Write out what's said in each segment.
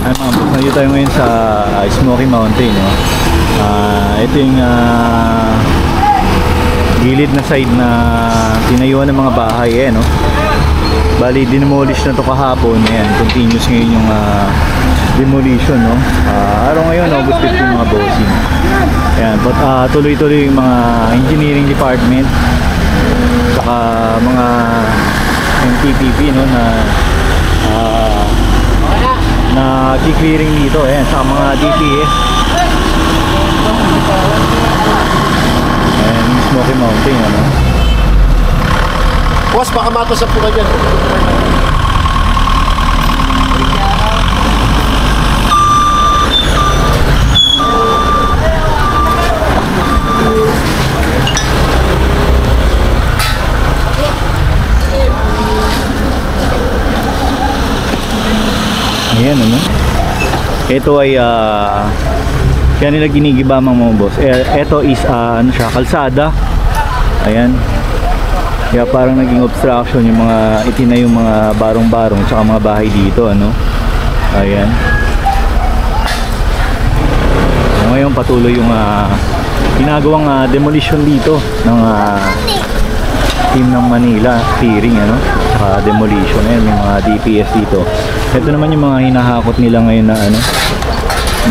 Ay mga boss, nandito tayo ngayon sa Smoky Mountain, no? Ito yung gilid na side na tinayuan ng mga bahay, no? Bali, dinemolish na to kahapon. Ayan, continuous ngayon yung demolition, no? Araw ngayon, August 15 mga bossing. Ayan, but tuloy-tuloy yung mga engineering department saka mga MTPP, no, na clearing dito, ayan, sa mga DPS. Ayan, Smoky Mountain, ano. Boss, baka matusap po ka dyan. Ayan, ano. Ito ay kaya nila ginigiba mga boss. Ito is ano siya, kalsada. Ayan. Kaya parang naging obstruction yung mga itinayong mga barong-barong tsaka mga bahay dito, ano. Ayan. Ngayon patuloy yung ginagawang demolition dito ng team ng Manila clearing, ano, saka demolition. Ayan, may mga DPS dito. Ito naman yung mga hinahakot nila ngayon na ano,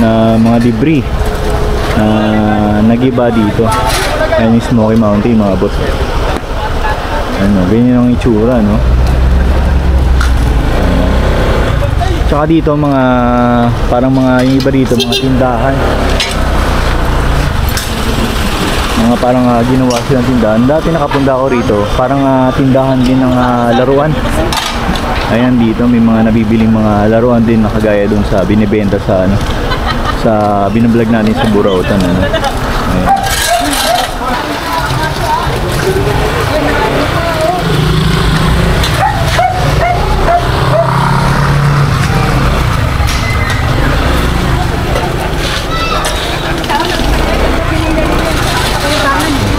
na mga debris na nagiba dito. Ayan yung Smoky Mountain mga boss. Ano, ganyan ang itsura, no? Tsaka dito mga parang mga yung iba dito mga tindahan. Mga parang ginawa silang tindahan. Dati nakapunta ako rito, parang tindahan din ng laruan. Ayan, dito may mga nabibiling mga laruan din na kagaya dun sa binibenta sa ano, sa binablog natin sa Burautan, ano. Ayan.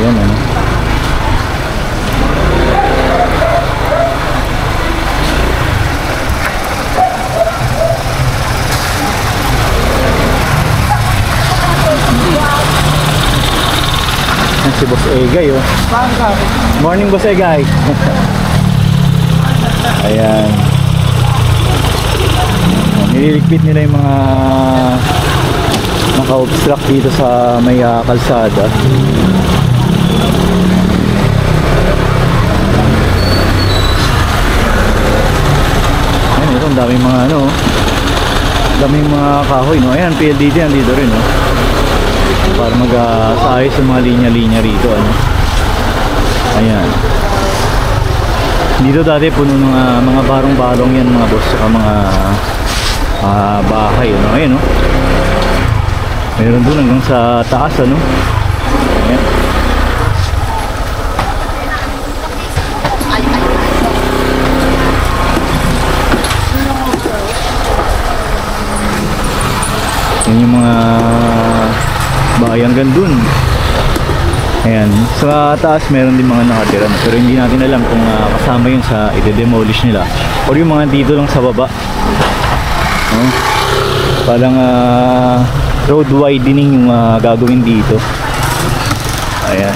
Ayan, ano. Si Boss Egay, oh. Morning, Boss Egay. Ayan. Nililigpit nila yung mga naka-obstruct dito sa may kalsada. Ayan, ito ang daming mga ano, daming mga kahoy, no. Ayan, PLDT nandito rin, no, para mag-aayos yung mga linya-linya rito, ano. Ayan. Dito dati puno ng mga barong-barong yan mga boss, saka mga bahay, ano. Ayan, no. Meron doon hanggang sa taas, ano. Ayan. Yan yung mga bahay hanggang dun. Ayan, sa taas meron din mga nakatira, pero hindi natin alam kung kasama yun sa ide-demolish nila or yung mga dito lang sa baba, no? Parang road widening yung gagawin dito. Ayan.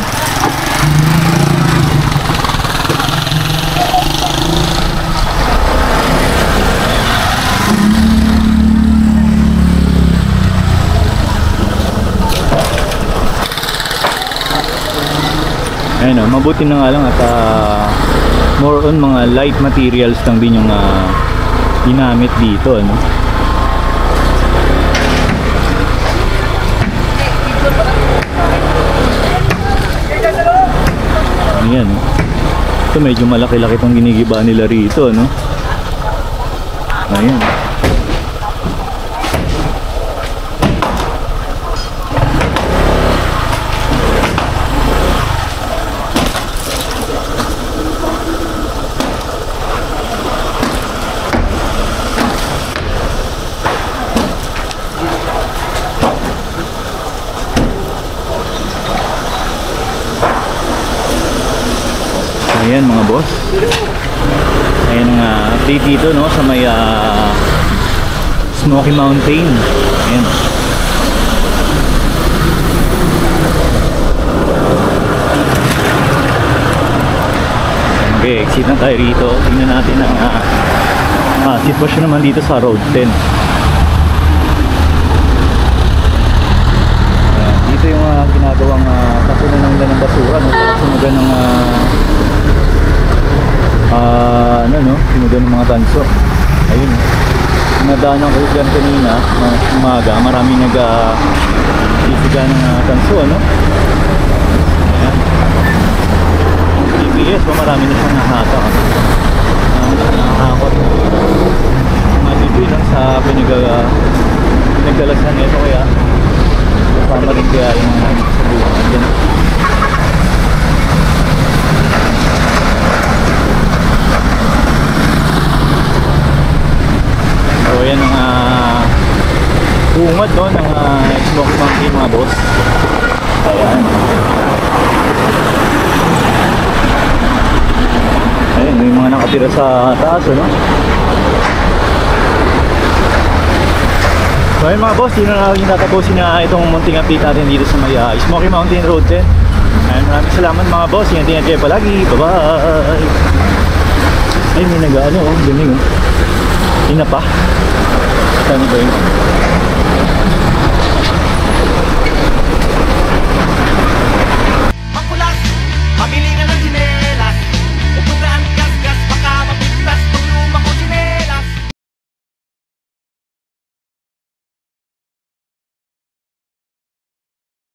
Ayun, mabuti na nga lang at more on mga light materials lang din yung ginamit dito, ano. Ayan, ito medyo malaki-laki itong ginigiba nila rito, ano. Ayan. Ayan mga boss. Ayan nga update dito, no, sa may Smoky Mountain. Ayan. Okay, exit na tayo rito. Tingnan natin ang sitwasyon naman dito sa Road 10. Ayan, dito yung ginagawang kasunan ng basura, no? Sunugan ng sunugan ng mga tanso. Ayun, nadaanan ko dyan kanina, umaga, maraming isiga ng tanso, ano? Ayan. GPS ba, marami na siyang nahata. Nakakakot. Matiboy lang sa pinagdalasan nito, kaya kasama rin kaya yung sa buwan dyan. So yan ang bungad no, ng Smoky Mountain, mga boss. Ayan. Ayun, may mga nakatira sa taas, ano? So ayun mga boss, yun na natin tatapusin na itong munting update natin dito sa may Smoky Mountain Road 10. Ayun, maraming salamat mga boss, ingat kayo palagi, bye bye. Ayun, may nag-ano, galing oh. Ina pa. Saan ba yun?